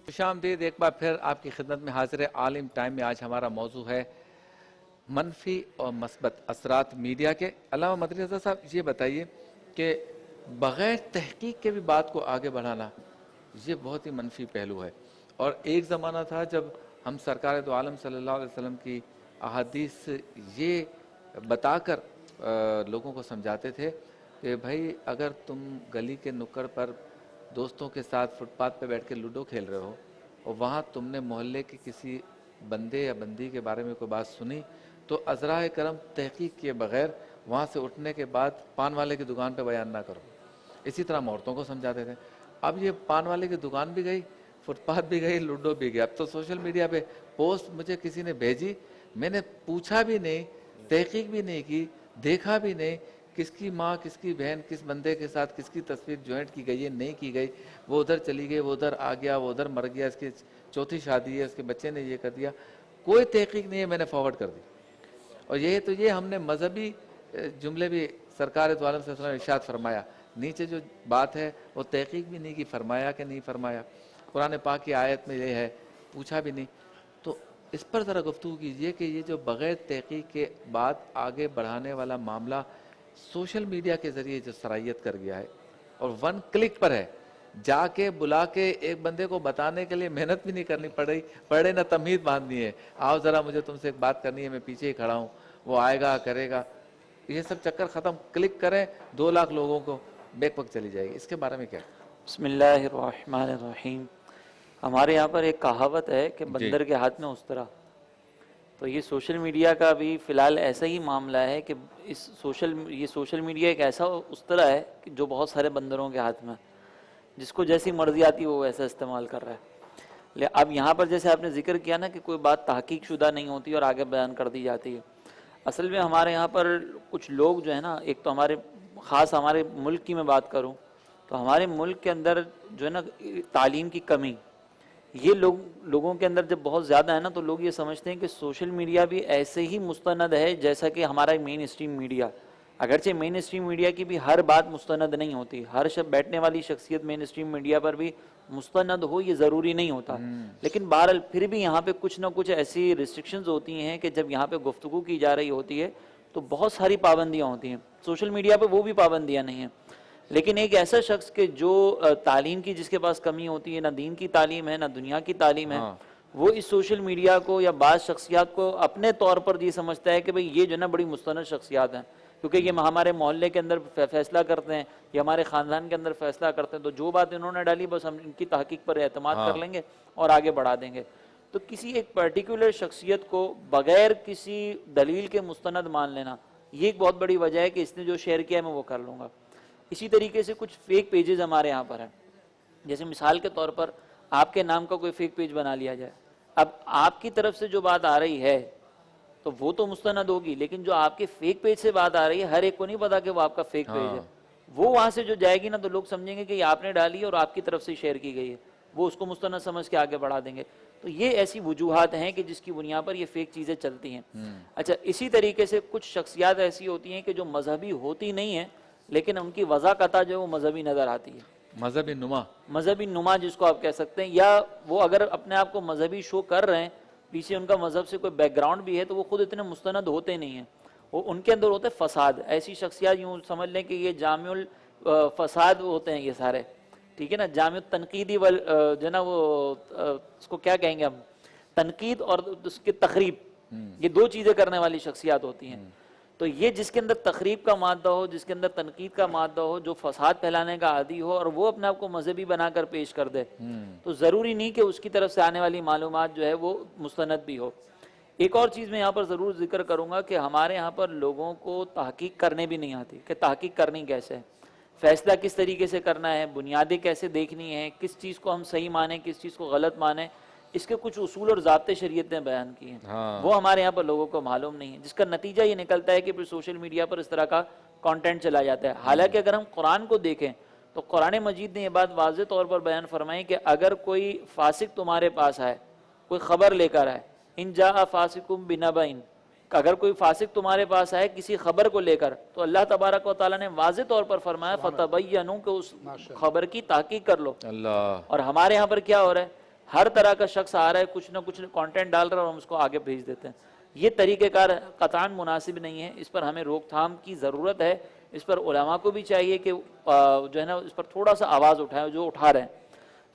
खुशामदीद एक बार फिर आपकी खिदमत में हाजिर है। आलिम टाइम में आज हमारा मौजू है मनफी और मस्बत असरात मीडिया के। अल्लामा मदनी रज़ा साहब ये बताइए कि बग़ैर तहकीक के भी बात को आगे बढ़ाना ये बहुत ही मनफी पहलू है। और एक ज़माना था जब हम सरकार दो आलम सल्लल्लाहु अलैहि वसल्लम की अहादीस ये बताकर लोगों को समझाते थे कि भाई अगर तुम गली के नुक्कड़ पर दोस्तों के साथ फुटपाथ पे बैठ के लूडो खेल रहे हो और वहाँ तुमने मोहल्ले के किसी बंदे या बंदी के बारे में कोई बात सुनी तो अज़राए करम तहकीक किए बग़ैर वहाँ से उठने के बाद पान वाले की दुकान पे बयान ना करो। इसी तरह हम औरतों को समझाते थे। अब ये पान वाले की दुकान भी गई, फुटपाथ भी गई, लूडो भी गया। अब तो सोशल मीडिया पे पोस्ट मुझे किसी ने भेजी, मैंने पूछा भी नहीं, तहकीक भी नहीं की, देखा भी नहीं किसकी माँ किसकी बहन किस बंदे के साथ किसकी तस्वीर ज्वाइंट की गई है नहीं की गई, वो उधर चली गई, वो उधर आ गया, वो उधर मर गया, इसकी चौथी शादी है, इसके बच्चे ने ये कर दिया, कोई तहकीक नहीं है, मैंने फॉरवर्ड कर दी। और ये हमने मजहबी जुमले भी सरकार दो आलम सल्लल्लाहु अलैहि वसल्लम ने इरशाद फरमाया, नीचे जो बात है वो तहकीक भी नहीं की, फरमाया कि नहीं फरमाया, कुरान पाक की आयत में ये है, पूछा भी नहीं। तो इस पर ज़रा गुफ्तगू कीजिए कि ये जो बग़ैर तहकीक के बात आगे बढ़ाने वाला मामला सोशल मीडिया के ज़रिए जो सराहियत कर गया है और वन क्लिक पर है, जाके बुला के एक बंदे को बताने के लिए मेहनत भी नहीं करनी पड़े ना तमीज़ बांधनी है, आओ ज़रा मुझे तुमसे एक बात करनी है, मैं पीछे ही खड़ा हूँ, वो आएगा करेगा, ये सब चक्कर ख़त्म, क्लिक करें 2 लाख लोगों को बैकपक चली जाएगी। इसके बारे में क्या? बिस्मिल्लाहिर्रहमानिर्रहीम। हमारे यहाँ पर एक कहावत है कि बंदर के हाथ में उस्तरा। तो ये सोशल मीडिया का भी फ़िलहाल ऐसा ही मामला है कि ये सोशल मीडिया एक ऐसा उस्तरा है कि जो बहुत सारे बंदरों के हाथ में, जिसको जैसी मर्जी आती है वो वैसा इस्तेमाल कर रहा है। अब यहाँ पर जैसे आपने जिक्र किया ना कि कोई बात तहकीक शुदा नहीं होती और आगे बयान कर दी जाती है। असल में हमारे यहाँ पर कुछ लोग जो है ना, एक तो ख़ास हमारे मुल्क की मैं बात करूँ तो हमारे मुल्क के अंदर जो है ना तालीम की कमी, ये लोगों के अंदर जब बहुत ज़्यादा है ना, तो लोग ये समझते हैं कि सोशल मीडिया भी ऐसे ही मुस्तनद है जैसा कि हमारा मेन स्ट्रीम मीडिया। अगरचे मेन स्ट्रीम मीडिया की भी हर बात मुस्तनद नहीं होती, हर बैठने वाली शख्सियत मेन स्ट्रीम मीडिया पर भी मुस्तनद हो ये ज़रूरी नहीं होता। लेकिन बहरहाल फिर भी यहाँ पे कुछ ना कुछ ऐसी रिस्ट्रिक्शंस होती हैं कि जब यहाँ पे गुफ्तगू की जा रही होती है तो बहुत सारी पाबंदियाँ होती हैं। सोशल मीडिया पर वो भी पाबंदियाँ नहीं हैं, लेकिन एक ऐसा शख्स के जो तालीम की जिसके पास कमी होती है, ना दीन की तालीम है ना दुनिया की तालीम है, वो इस सोशल मीडिया को या बाज़ शख्सियात को अपने तौर पर ये समझता है कि भाई ये जो ना बड़ी मुस्तनद शख्सियात हैं, क्योंकि ये हमारे मोहल्ले के अंदर फैसला करते हैं या हमारे ख़ानदान के अंदर फैसला करते हैं, तो जो बात इन्होंने डाली बस हम इनकी तहकीक पर एतमाद कर लेंगे और आगे बढ़ा देंगे। तो किसी एक पर्टिकुलर शख्सियत को बग़ैर किसी दलील के मुस्तनद मान लेना, ये एक बहुत बड़ी वजह है कि इसने जो शेयर किया है मैं वो कर लूँगा। इसी तरीके से कुछ फेक पेजेस हमारे यहाँ पर हैं। जैसे मिसाल के तौर पर आपके नाम का कोई फेक पेज बना लिया जाए, अब आपकी तरफ से जो बात आ रही है तो वो तो मुस्तनद होगी, लेकिन जो आपके फेक पेज से बात आ रही है हर एक को नहीं पता कि वो आपका फेक पेज है। वो वहाँ से जो जाएगी ना तो लोग समझेंगे कि ये आपने डाली है और आपकी तरफ से शेयर की गई है, वो उसको मुस्तनद समझ के आगे बढ़ा देंगे। तो ये ऐसी वजूहात हैं कि जिसकी बुनियाद पर ये फेक चीज़ें चलती हैं। अच्छा, इसी तरीके से कुछ शख्सियात ऐसी होती हैं कि जो मजहबी होती नहीं है लेकिन उनकी वज़ाक़ता जो है वो मजहबी नज़र आती है, मजहबी नुमा जिसको आप कह सकते हैं, या वो अगर अपने आप को मजहबी शो कर रहे हैं, पीछे उनका मजहब से कोई बैकग्राउंड भी है, तो वो खुद इतने मुस्तनद होते नहीं हैं, वो उनके अंदर होते फसाद। ऐसी शख्सियात यूँ समझ लें कि ये जामिउल फसाद होते हैं ये सारे, ठीक है ना, जामिउल तनकीदी वाल जो ना वो उसको क्या कहेंगे हम, तनकीद और उसकी तखरीब, ये 2 चीज़ें करने वाली शख्सियात होती हैं। तो ये जिसके अंदर तखरीब का मादा हो, जिसके अंदर तनकीद का मादा हो, जो फसाद फैलाने का आदी हो और वो अपने आप को मजहबी बनाकर पेश कर दे, तो ज़रूरी नहीं कि उसकी तरफ से आने वाली मालूमात जो है वो मुस्तनद भी हो। एक और चीज़ मैं यहाँ पर ज़रूर जिक्र करूँगा कि हमारे यहाँ पर लोगों को तहकीक करने भी नहीं आती कि तहकीक करनी कैसे है, फ़ैसला किस तरीके से करना है, बुनियादें कैसे देखनी है, किस चीज़ को हम सही माने किस चीज़ को गलत माने, इसके कुछ उसूल और ज़ाब्ते शरीयत ने बयान किए हैं। वो हमारे यहाँ पर लोगों को मालूम नहीं है, जिसका नतीजा ये निकलता है कि फिर सोशल मीडिया पर इस तरह का कंटेंट चला जाता है। हालांकि अगर हम कुरान को देखें तो कुरान मजीद ने यह बात वाज़ेह तौर पर बयान फरमाई कि अगर कोई फासिक तुम्हारे पास आए, कोई ख़बर लेकर आए, इन जा फासिकुम बिनबइन, اگر کوئی فاسق تمہارے پاس آئے کسی خبر کو لے کر تو اللہ تبارک و تعالیٰ نے واضح طور پر فرمایا فَتَبَيَّنُوا کہ اس خبر کی تحقیق کر لو. اللہ. اور ہمارے یہاں پر کیا ہو رہا ہے, ہر طرح کا شخص آ رہا ہے, کچھ نہ کچھ کانٹینٹ ڈال رہا ہے اور ہم اس کو آگے بھیج دیتے ہیں. یہ طریقہ کار قطعاً مناسب نہیں ہے, اس پر ہمیں روک تھام کی ضرورت ہے. اس پر علماء کو بھی چاہیے کہ جو ہے نا اس پر تھوڑا سا آواز اٹھائیں جو اٹھا رہے ہیں.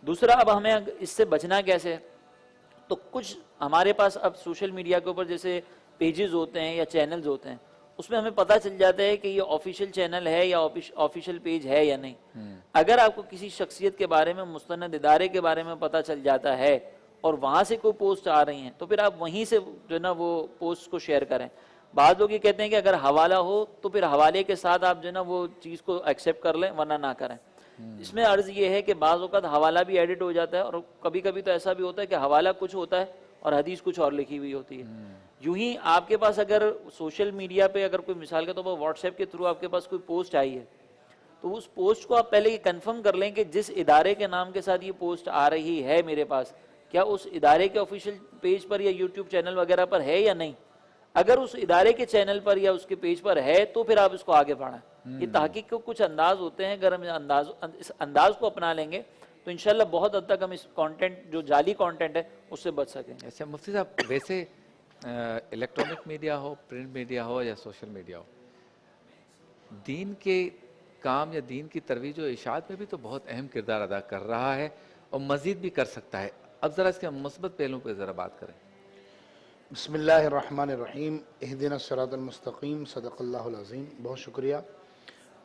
دوسرا, اب ہمیں اس سے بچنا کیسے, تو کچھ ہمارے پاس اب سوشل میڈیا کے اوپر جیسے پیجز ہوتے ہیں یا چینلز ہوتے ہیں, اس میں ہمیں پتہ چل جاتا ہے کہ یہ آفیشیل چینل ہے یا آفیشیل پیج ہے یا نہیں. اگر آپ کو کسی شخصیت کے بارے میں, مستند ادارے کے بارے میں پتہ چل جاتا ہے اور وہاں سے کوئی پوسٹ آ رہی ہیں تو پھر آپ وہیں سے جو ہے نا وہ پوسٹ کو شیئر کریں. بعض لوگ یہ کہتے ہیں کہ اگر حوالہ ہو تو پھر حوالے کے ساتھ آپ جو ہے نا وہ چیز کو ایکسیپٹ کر لیں ورنہ نہ کریں. اس میں عرض یہ ہے کہ بعض اوقات حوالہ بھی ایڈٹ ہو جاتا ہے اور کبھی کبھی تو ایسا بھی ہوتا ہے کہ حوالہ کچھ ہوتا ہے اور حدیث کچھ اور لکھی ہوئی ہوتی ہے. یوں ہی آپ کے پاس اگر سوشل میڈیا پہ اگر کوئی مثال کے طور پر واٹس ایپ کے تھرو آپ کے پاس کوئی پوسٹ آئی ہے تو اس پوسٹ کو آپ پہلے یہ کنفرم کر لیں کہ جس ادارے کے نام کے ساتھ یہ پوسٹ آ رہی ہے میرے پاس, کیا اس ادارے کے آفیشیل پیج پر یا یوٹیوب چینل وغیرہ پر ہے یا نہیں. اگر اس ادارے کے چینل پر یا اس کے پیج پر ہے تو پھر آپ اس کو آگے بڑھائیں. یہ تحقیق کے کچھ انداز ہوتے ہیں, اگر ہم اس انداز کو اپنا لیں گے تو انشاءاللہ بہت حد تک ہم اس کانٹینٹ جو جعلی کانٹینٹ ہے اس سے بچ سکیں. اچھا مفتی صاحب, ویسے الیکٹرانک میڈیا ہو, پرنٹ میڈیا ہو یا سوشل میڈیا ہو, دین کے کام یا دین کی ترویج و اشاعت میں بھی تو بہت اہم کردار ادا کر رہا ہے اور مزید بھی کر سکتا ہے. اب ذرا اس کے مثبت پہلوؤں پہ ذرا بات کریں. بسم اللہ الرحمن الرحیم. اہدنا الصراط المستقیم. صدق اللہ العظیم. بہت شکریہ.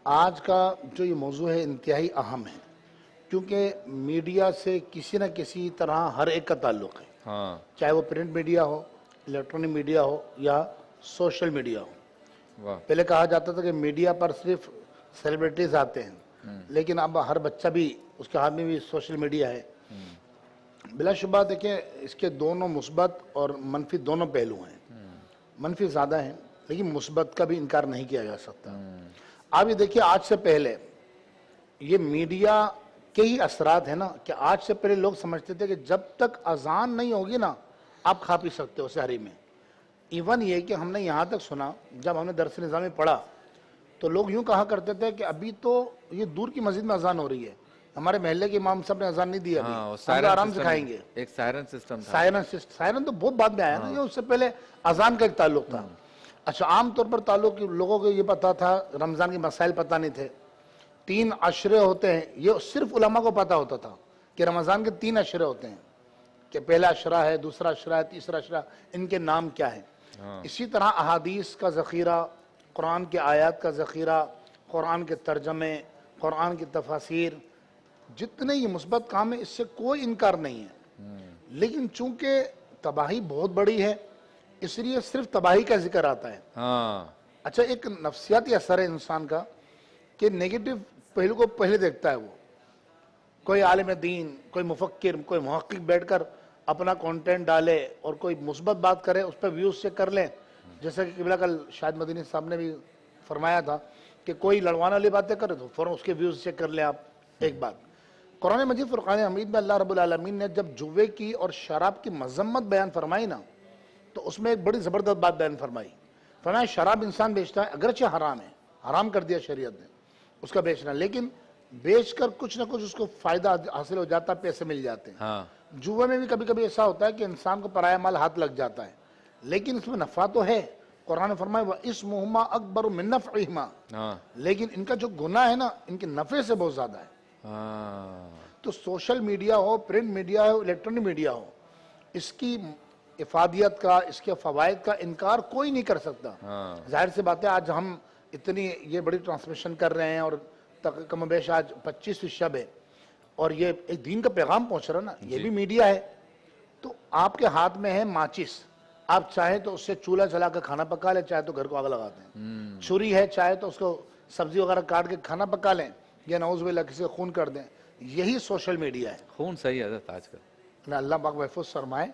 آج کا جو یہ موضوع ہے انتہائی اہم ہے کیونکہ میڈیا سے کسی نہ کسی طرح ہر ایک کا تعلق ہے. ہاں, چاہے وہ پرنٹ میڈیا ہو, الیکٹرانک میڈیا ہو یا سوشل میڈیا ہو. واہ, پہلے کہا جاتا تھا کہ میڈیا پر صرف سیلیبریٹیز آتے ہیں, لیکن اب ہر بچہ بھی اس کے ہاتھ میں بھی سوشل میڈیا ہے. بلا شبہ دیکھیں اس کے دونوں مثبت اور منفی دونوں پہلو ہیں. منفی زیادہ ہیں لیکن مثبت کا بھی انکار نہیں کیا جا سکتا. آپ یہ دیکھیے, آج سے پہلے یہ میڈیا کے ہی اثرات ہیں نا کہ آج سے پہلے لوگ سمجھتے تھے کہ جب تک اذان نہیں ہوگی نا آپ کھا پی سکتے ہو سحری میں. ایون یہ کہ ہم نے یہاں تک سنا, جب ہم نے درس نظامی پڑھا تو لوگ یوں کہا کرتے تھے کہ ابھی تو یہ دور کی مسجد میں اذان ہو رہی ہے, ہمارے محلے کے امام صاحب نے اذان نہیں دی ابھی, ہم تو آرام سے کھائیں گے. ایک سائرن سسٹم تھا. سائرن تو بہت بعد میں آیا نا, یہ اس سے پہلے اذان کا ایک تعلق تھا. اچھا, عام طور پر تعلق لوگوں کو یہ پتا تھا, رمضان کے مسائل پتہ نہیں تھے. 3 عشرے ہوتے ہیں, یہ صرف علماء کو پتا ہوتا تھا کہ رمضان کے 3 عشرے ہوتے ہیں, کہ پہلا عشرہ ہے, دوسرا عشرہ ہے, تیسرا عشرہ, ان کے نام کیا ہیں. اسی طرح احادیث کا ذخیرہ, قرآن کے آیات کا ذخیرہ, قرآن کے ترجمے, قرآن کی تفاسیر, جتنے یہ مثبت کام ہے اس سے کوئی انکار نہیں ہے. لیکن چونکہ تباہی بہت بڑی ہے اس لیے صرف تباہی کا ذکر آتا ہے. اچھا, ایک نفسیاتی اثر ہے انسان کا کہ نیگیٹو پہلو کو پہلے دیکھتا ہے. وہ کوئی عالم دین, کوئی مفکر, کوئی محقق بیٹھ کر اپنا کانٹینٹ ڈالے اور کوئی مثبت بات کرے, اس پہ ویوز چیک کر لیں. جیسا کہ قبلہ کل شاہد مدنی صاحب نے بھی فرمایا تھا کہ کوئی لڑوانے والی باتیں کرے تو فوراً اس کے ویوز چیک کر لیں آپ. ایک بات, قرآن مجید فرقان حمید میں اللہ رب العالمین نے جب جوے کی اور شراب کی مذمت بیان فرمائی نا تو اس میں ایک بڑی زبردست بات بیان فرمائی. فرمایا شراب انسان بیچتا ہے, اگرچہ حرام ہے, حرام کر دیا شریعت نے اس کا بیچنا, لیکن بیچ کر کچھ نہ کچھ اس کو فائدہ حاصل ہو جاتا ہے, پیسے مل جاتے ہیں. جوے میں بھی کبھی کبھی ایسا ہوتا ہے کہ انسان کو پرایا مال ہاتھ لگ جاتا ہے, لیکن اس میں نفع تو ہے. قرآن نے فرمایا وَإِسْمُهُمَا أَكْبَرُ مِن نَفْعِهِمَا, لیکن ان کا جو گناہ ہے نا ان کے نفع سے بہت زیادہ ہے. تو سوشل میڈیا ہو, پرنٹ میڈیا ہو, الیکٹرانک میڈیا ہو, اس کی افادیت کا, اس کے فوائد کا انکار کوئی نہیں کر سکتا. ظاہر سی بات ہے, آج ہم اتنی یہ بڑی ٹرانسمیشن کر رہے ہیں اور کم و بیش آج 25ویں شب ہے اور یہ ایک دین کا پیغام پہنچ رہا نا, یہ بھی میڈیا ہے. تو آپ کے ہاتھ میں ہے ماچس, آپ چاہیں تو اس سے چولہا چلا کے کھانا پکا لیں, چاہے تو گھر کو آگ لگاتے ہیں. چھری ہے, چاہے تو اس کو سبزی وغیرہ کاٹ کے کھانا پکا لیں یا نعوذ باللہ کسی کو خون کر دیں. یہی سوشل میڈیا ہے. خون صحیح حضرت آج کل. اللہ پاک محفوظ فرمائے,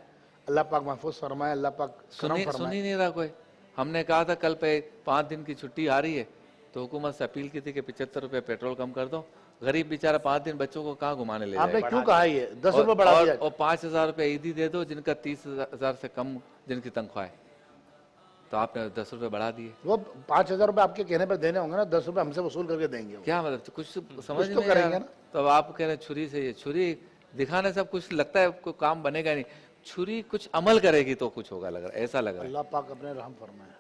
اللہ پاک محفوظ فرمائے, اللہ پاک کرم فرمائے. سن ہی نہیں رہا کوئی. ہم نے کہا تھا کل پہ 5 دن کی چھٹی آ رہی ہے تو حکومت سے اپیل کی تھی کہ 75 روپے پیٹرول کم کر دو. غریب بیچارہ 5 دن بچوں کو کہاں گھمانے لے جائے. آپ نے کیوں کہا یہ 10 روپے بڑھا دیا, اور 5,000 روپے عیدی دے دو جن کا 30,000 سے کم جن کی تنخواہ ہے. तो आपने 10 रुपए बढ़ा दिए, वो 5,000 रुपए आपके कहने पर देने होंगे ना, 10 रुपए हमसे वसूल करके देंगे वो। क्या मतलब? तो कुछ समझ तो नहीं करेंगे आ रहा। ना। तो अब आप कह रहे हैं छुरी से, ये छुरी दिखाने से अब कुछ लगता है कोई काम बनेगा नहीं, छुरी कुछ अमल करेगी तो कुछ होगा, लग रहा है, ऐसा लग रहा है। अल्लाह पाक अपने रहम फरमाए।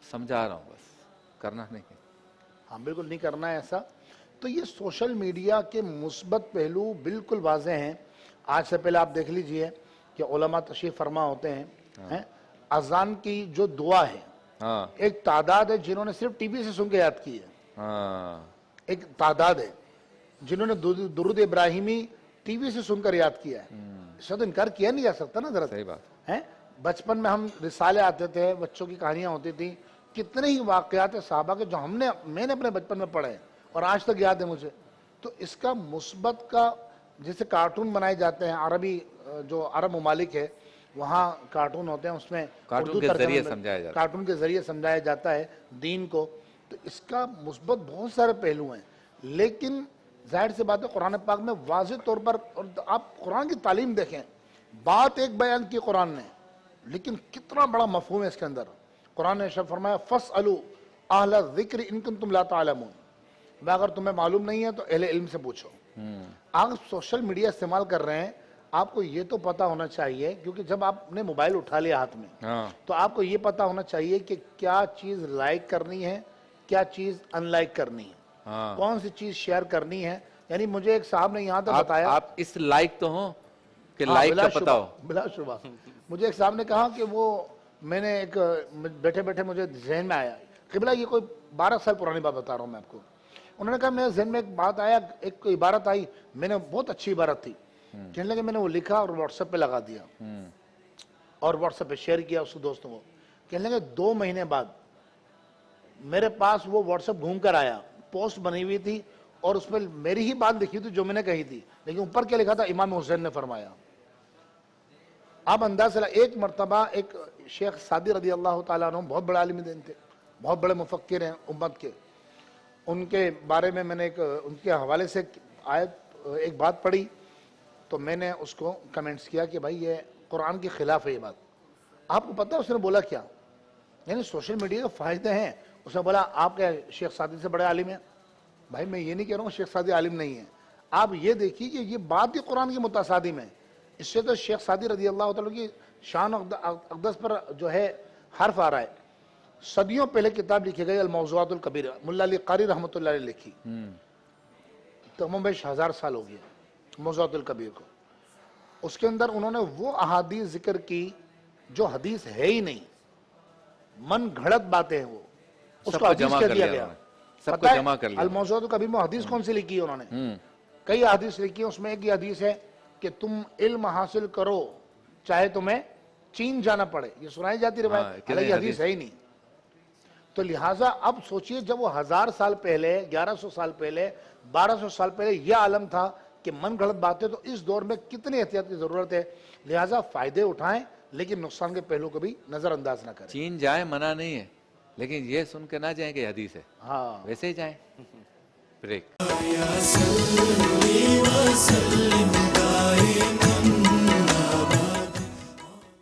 समझा रहा हूँ, बस करना नहीं है। हाँ बिल्कुल नहीं करना है ऐसा। तो ये सोशल मीडिया के मुस्बत पहलू बिल्कुल वाज़ेह हैं। आज से पहले आप देख लीजिए कि उलमा तशरीफ फरमा होते हैं, अजान की जो दुआ है, हाँ एक तादाद है जिन्होंने सिर्फ टीवी से सुन के याद की है, हाँ, एक तादाद है जिन्होंने दुरूद इब्राहिमी टीवी से सुनकर याद किया है। इसका तो इनकार किया नहीं जा सकता ना। जरा सही बात। है, बचपन में हम रिसाले आते थे, बच्चों की कहानियां होती थी, कितने ही वाकयात है साहबा के जो मैंने अपने बचपन में पढ़े और आज तक याद है मुझे। तो इसका मुस्बत का, जैसे कार्टून बनाए जाते हैं, अरबी जो अरब ममालिक है वहाँ कार्टून होते हैं, उसमें कार्टून उर्दू के तर्जुमे जरिए में समझाया जाता है। कार्टून के जरिए समझाया जाता है दीन को। तो इसका मुस्बत बहुत सारे पहलू हैं, लेकिन जाहिर सी बात है कुरान पाक में वाज़ेह तौर पर, और आप कुरान की तालीम देखें, बात एक बयान की कुरान ने, लेकिन कितना बड़ा मफहूम है इसके अंदर। कुरान ने इरशाद फरमाया फस्अलू अहला ज़िक्र इन कुंतुम ला तालमून, अगर तुम्हें मालूम नहीं है तो अहले इल्म से पूछो। आप सोशल मीडिया इस्तेमाल कर रहे हैं, आपको ये तो पता होना चाहिए, क्योंकि जब आपने मोबाइल उठा लिया हाथ में, हाँ तो आपको ये पता होना चाहिए कि क्या चीज़ लाइक करनी है, क्या चीज़ अनलाइक करनी है, हाँ, कौन सी चीज़ शेयर करनी है। यानी मुझे एक साहब ने यहाँ तक बताया, आप इस लाइक तो हो कि हाँ, लाइक बिला का पता शुबा, हो। बिला शुबा। मुझे एक साहब ने कहा कि वो, मैंने एक बैठे बैठे मुझे जहन में आया, क़िबला ये कोई 12 साल पुरानी बात बता रहा हूँ मैं आपको। उन्होंने कहा मेरे जहन में एक बात आया, एक इबारत आई, मैंने बहुत अच्छी इबारत थी, कहने लगे मैंने वो लिखा और व्हाट्सएप पे लगा दिया और व्हाट्सएप पे शेयर किया उसके दोस्तों को। कहने लगे 2 महीने बाद मेरे पास वो व्हाट्सएप घूम कर आया, पोस्ट बनी हुई थी और उसमें मेरी ही बात लिखी थी जो मैंने कही थी, लेकिन ऊपर क्या लिखा था, इमाम हुसैन ने फरमाया। आप अंदाज से, एक मरतबा एक शेख सादी रदी अल्लाह ताला अन्हु बहुत बड़े आलिम दीन थे, बहुत बड़े मुफक्किर हैं उम्मत के, उनके बारे में मैंने एक उनके हवाले से आयत एक बात पढ़ी, तो मैंने उसको कमेंट्स किया कि भाई ये कुरान के खिलाफ है ये बात। आपको पता है उसने बोला क्या? यानी सोशल मीडिया के फ़ायदे हैं। उसने बोला आप क्या शेख सादी से बड़े आलिम हैं? भाई मैं ये नहीं कह रहा हूँ शेख सादी आलिम नहीं है, आप ये देखिए कि ये बात ही कुरान की मुतासादिम है। इससे तो शेख सादी रदी अल्लाह तआला की शान अक़दस पर जो है हर्फ आ रहा है। सदियों पहले किताब लिखी गई अल-मौज़ूआतुल कबीर, मुल्ला अली क़ारी रहमतुल्लाह अलैह लिखी, तकरीबन 1000 साल हो गए मौज़ूआतुल कबीर को। उसके अंदर उन्होंने वो अहादीस जिक्र की जो हदीस है ही नहीं, मन घड़त बातें हैं, वो उसको हदीस कह दिया गया। सबको जमा कर लिया। अल-मौज़ूआतुल कबीर में हदीस कौन सी लिखी है उन्होंने? कई हदीस लिखी है, उसमें एक ये हदीस है कि तुम इल्म हासिल करो चाहे तुम्हें चीन जाना पड़े, ये सुनाई जाती रवायत, हालांकि हदीस है ही नहीं। तो लिहाजा अब सोचिए जब वो 1000 साल पहले, 1100 साल पहले, 1200 साल पहले यह आलम था कि मन गलत बातें, तो इस दौर में कितनी एहतियात की जरूरत है। लिहाजा फायदे उठाएं लेकिन नुकसान के पहलू को भी नजरअंदाज ना करें। चीन जाए मना नहीं है, लेकिन ये सुन के ना जाए कि हदीस है, हाँ वैसे ही जाए। ब्रेक।